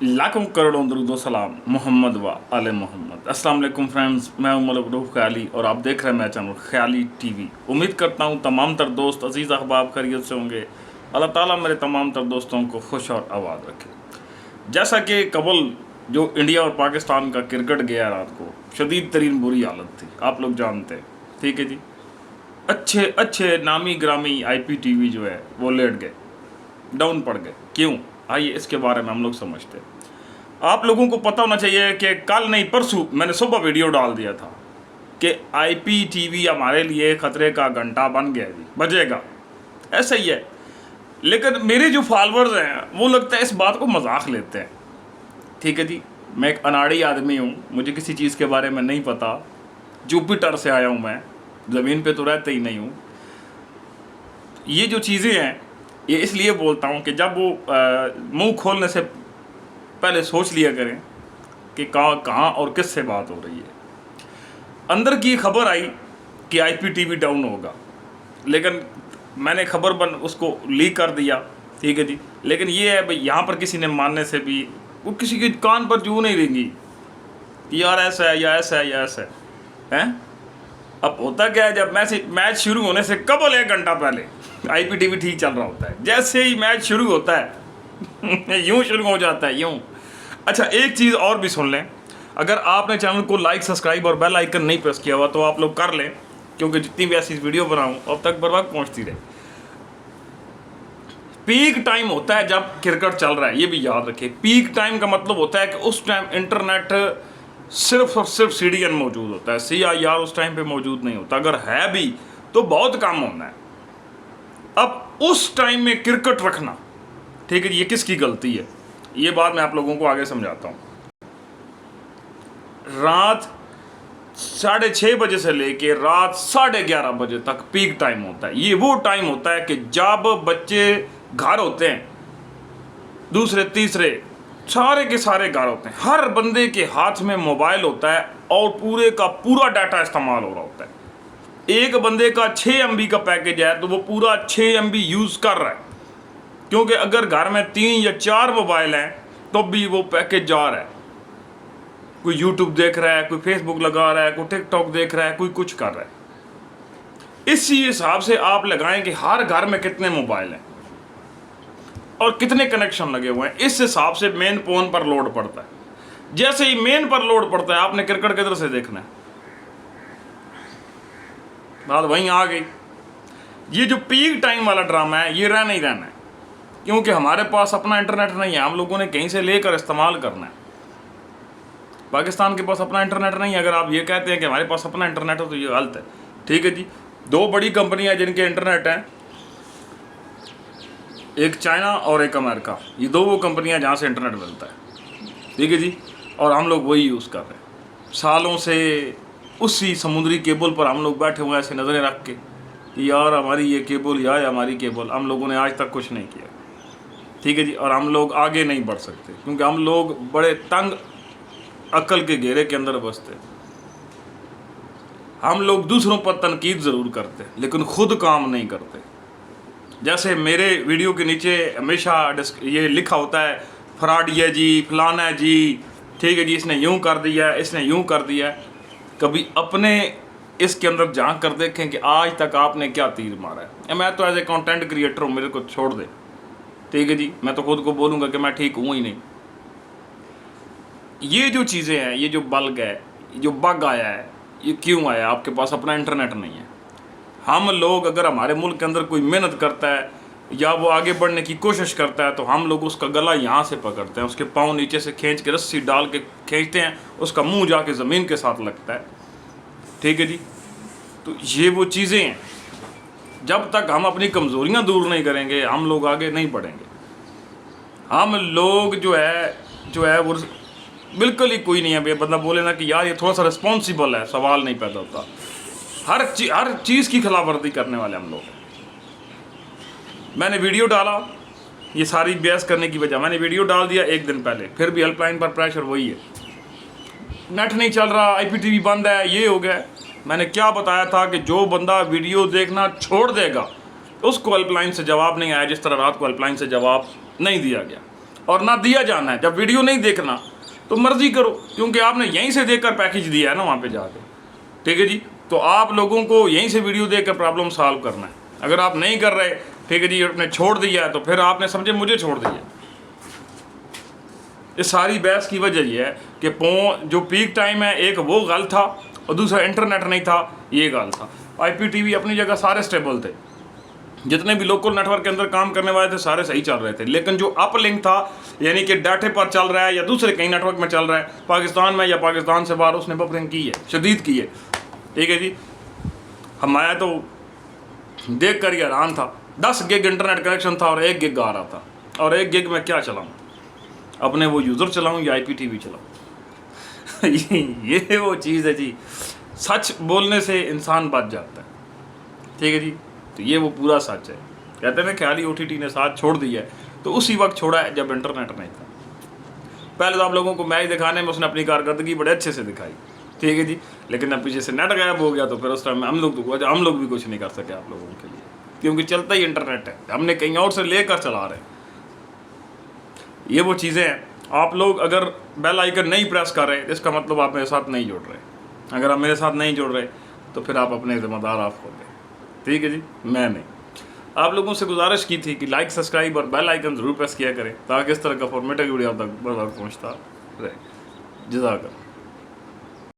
लाखों करोड़ों दरूदो सलाम मोहम्मद व आले मोहम्मद। अस्सलाम वालेकुम फ्रेंड्स, मैं हूं मलिक रूफ ख्याली और आप देख रहे हैं मेरा चैनल ख्याली टीवी। उम्मीद करता हूं तमाम तर दोस्त अजीज़ अहबाब खैरियत से होंगे। अल्लाह ताला मेरे तमाम तर दोस्तों को खुश और आबाद रखे। जैसा कि कबल जो इंडिया और पाकिस्तान का क्रिकेट गया रात को, शदीद तरीन बुरी हालत थी, आप लोग जानते हैं, ठीक है जी। अच्छे अच्छे नामी ग्रामी IPTV जो है वो लेट गए, डाउन पड़ गए। क्यों? आइए इसके बारे में हम लोग समझते हैं। आप लोगों को पता होना चाहिए कि कल नहीं परसों मैंने सुबह वीडियो डाल दिया था कि IPTV हमारे लिए ख़तरे का घंटा बन गया जी, बजेगा, ऐसा ही है। लेकिन मेरे जो फॉलोअर्स हैं वो लगता है इस बात को मजाक लेते हैं, ठीक है जी। मैं एक अनाड़ी आदमी हूँ, मुझे किसी चीज़ के बारे में नहीं पता। जुपिटर से आया हूँ मैं, ज़मीन पे तो रहते ही नहीं हूँ। ये जो चीज़ें हैं ये इसलिए बोलता हूँ कि जब वो मुंह खोलने से पहले सोच लिया करें कि कहाँ और किस से बात हो रही है। अंदर की खबर आई कि IPTV डाउन होगा, लेकिन मैंने खबर उसको लीक कर दिया, ठीक है जी। लेकिन ये है भाई, यहाँ पर किसी ने मानने से भी वो किसी के कान पर जू नहीं रहेंगी कि यार ऐसा है या ऐसा है या ऐसा है। अब होता क्या है, जब मैच शुरू होने से कबल 1 घंटा पहले IPTV ठीक चल रहा होता है। जैसे ही मैच शुरू होता है यूं शुरू हो जाता है, यूं। अच्छा, एक चीज़ और भी सुन लें, अगर आपने चैनल को लाइक, सब्सक्राइब और बेल आइकन नहीं प्रेस किया हुआ तो आप लोग कर लें, क्योंकि जितनी भी ऐसी वीडियो बनाऊं अब तक बर वक्त पहुँचती रहे। पीक टाइम होता है जब क्रिकेट चल रहा है, ये भी याद रखें। पीक टाइम का मतलब होता है कि उस टाइम इंटरनेट सिर्फ और सिर्फ CDN मौजूद होता है, CIR उस टाइम पे मौजूद नहीं होता। अगर है भी तो बहुत कम होना है। अब उस टाइम में क्रिकेट रखना, ठीक है, ये किसकी गलती है, ये बात मैं आप लोगों को आगे समझाता हूँ। रात 6:30 बजे से लेके रात 11:30 बजे तक पीक टाइम होता है। ये वो टाइम होता है कि जब बच्चे घर होते हैं, दूसरे तीसरे सारे के सारे घर होते हैं, हर बंदे के हाथ में मोबाइल होता है और पूरे का पूरा डाटा इस्तेमाल हो रहा होता है। एक बंदे का 6 MB का पैकेज है तो वो पूरा 6 MB यूज़ कर रहा है, क्योंकि अगर घर में 3 या 4 मोबाइल हैं तो भी वो पैकेज जा रहा है। कोई YouTube देख रहा है, कोई Facebook लगा रहा है, कोई TikTok देख रहा है, कोई कुछ कर रहा है। इसी हिसाब से आप लगाएं कि हर घर में कितने मोबाइल हैं और कितने कनेक्शन लगे हुए हैं। इस हिसाब से मेन फोन पर लोड पड़ता है। जैसे ही मेन पर लोड पड़ता है, आपने क्रिकेट किधर से देखना है, बात वहीं आ गई। ये जो पीक टाइम वाला ड्रामा है ये रहना ही रहना है, क्योंकि हमारे पास अपना इंटरनेट नहीं है, हम लोगों ने कहीं से लेकर इस्तेमाल करना है। पाकिस्तान के पास अपना इंटरनेट नहीं है। अगर आप ये कहते हैं कि हमारे पास अपना इंटरनेट हो तो ये गलत है, ठीक है जी। 2 बड़ी कंपनियां जिनके इंटरनेट हैं, एक चाइना और एक अमेरिका, ये 2 वो कंपनियां जहाँ से इंटरनेट मिलता है, ठीक है जी। और हम लोग वही यूज़ कर रहे हैं सालों से। उसी समुद्री केबल पर हम लोग बैठे हुए ऐसे नज़रें रख के कि यार हमारी ये केबल या हमारी केबल। हम लोगों ने आज तक कुछ नहीं किया, ठीक है जी। और हम लोग आगे नहीं बढ़ सकते क्योंकि हम लोग बड़े तंग अक्ल के घेरे के अंदर बसते। हम लोग दूसरों पर तनकीद ज़रूर करते लेकिन खुद काम नहीं करते। जैसे मेरे वीडियो के नीचे हमेशा ये लिखा होता है, फ्रॉड ये जी, फलाना है जी, ठीक है जी, इसने यूँ कर दिया, इसने यूँ कर दिया। कभी अपने इसके अंदर झांक कर देखें कि आज तक आपने क्या तीर मारा है। मैं तो एज ए कंटेंट क्रिएटर हूँ, मेरे को छोड़ दे, ठीक है जी। मैं तो खुद को बोलूँगा कि मैं ठीक हूँ ही नहीं। ये जो चीज़ें हैं, ये जो बल्ब है, जो बग आया है, ये क्यों आया? आपके पास अपना इंटरनेट नहीं है। हम लोग अगर हमारे मुल्क के अंदर कोई मेहनत करता है या वो आगे बढ़ने की कोशिश करता है तो हम लोग उसका गला यहाँ से पकड़ते हैं, उसके पाँव नीचे से खींच के रस्सी डाल के खींचते हैं, उसका मुंह जाके ज़मीन के साथ लगता है, ठीक है जी। तो ये वो चीज़ें हैं, जब तक हम अपनी कमज़ोरियाँ दूर नहीं करेंगे हम लोग आगे नहीं बढ़ेंगे। हम लोग जो है वो बिल्कुल ही कोई नहीं है। बंदा बोले ना कि यार ये थोड़ा सा रिस्पॉन्सिबल है, सवाल नहीं पैदा होता। हर चीज़ की खिलाफवर्जी करने वाले हम लोग। मैंने वीडियो डाला, ये सारी बहस करने की वजह, मैंने वीडियो डाल दिया 1 दिन पहले, फिर भी हेल्पलाइन पर प्रेशर वही है, नेट नहीं चल रहा, IPTV बंद है, ये हो गया। मैंने क्या बताया था कि जो बंदा वीडियो देखना छोड़ देगा उसको हेल्पलाइन से जवाब नहीं आया, जिस तरह रात को हेल्पलाइन से जवाब नहीं दिया गया। और ना दिया जाना है। जब वीडियो नहीं देखना तो मर्जी करो, क्योंकि आपने यहीं से देखकर पैकेज दिया है ना वहाँ पे जाके, ठीक है जी। तो आप लोगों को यहीं से वीडियो देखकर प्रॉब्लम सॉल्व करना है। अगर आप नहीं कर रहे, ठीक है जी, आपने छोड़ दिया है, तो फिर आपने समझे मुझे छोड़ दिया। इस सारी बहस की वजह यह है कि जो पीक टाइम है, एक वो गल था और दूसरा इंटरनेट नहीं था, ये गल था। IPTV अपनी जगह सारे स्टेबल थे, जितने भी लोकल नेटवर्क के अंदर काम करने वाले थे सारे सही चल रहे थे। लेकिन जो अप लिंक था, यानी कि डाटे पर चल रहा है या दूसरे कई नेटवर्क में चल रहा है, पाकिस्तान में या पाकिस्तान से बाहर, उसने बफरिंग की है, शदीद की है, ठीक है जी। हमारा तो देख कर ही हैरान था। 10 गिग इंटरनेट कनेक्शन था और 1 गिग आ रहा था, और 1 गिग में क्या चलाऊँ, अपने वो यूज़र चलाऊँ या IPTV चलाऊँ। ये वो चीज़ है जी, सच बोलने से इंसान बच जाता है, ठीक है जी। तो ये वो पूरा सच है। कहते हैं ना ख्याली OTT ने साथ छोड़ दिया है, तो उसी वक्त छोड़ा है जब इंटरनेट नहीं था। पहले तो आप लोगों को मैच दिखाने में उसने अपनी कारकर्दगी बड़े अच्छे से दिखाई, ठीक है जी। लेकिन अब पीछे से नेट गायब हो गया, तो फिर उस टाइम हम लोग भी कुछ नहीं कर सके आप लोगों के लिए, क्योंकि चलता ही इंटरनेट है, हमने कहीं और से लेकर चला रहे हैं। ये वो चीज़ें हैं। आप लोग अगर बेल आइकन नहीं प्रेस कर रहे, इसका मतलब आप मेरे साथ नहीं जुड़ रहे। अगर आप मेरे साथ नहीं जुड़ रहे तो फिर आप अपने ज़िम्मेदार आप हो गए, ठीक है जी, मैं नहीं। आप लोगों से गुजारिश की थी कि लाइक, सब्सक्राइब और बेल आइकन ज़रूर प्रेस किया करें, ताकि इस तरह का फॉर्मेटिव वीडियो आप तक बर पहुँचता रहे। जज़ाकल्लाह।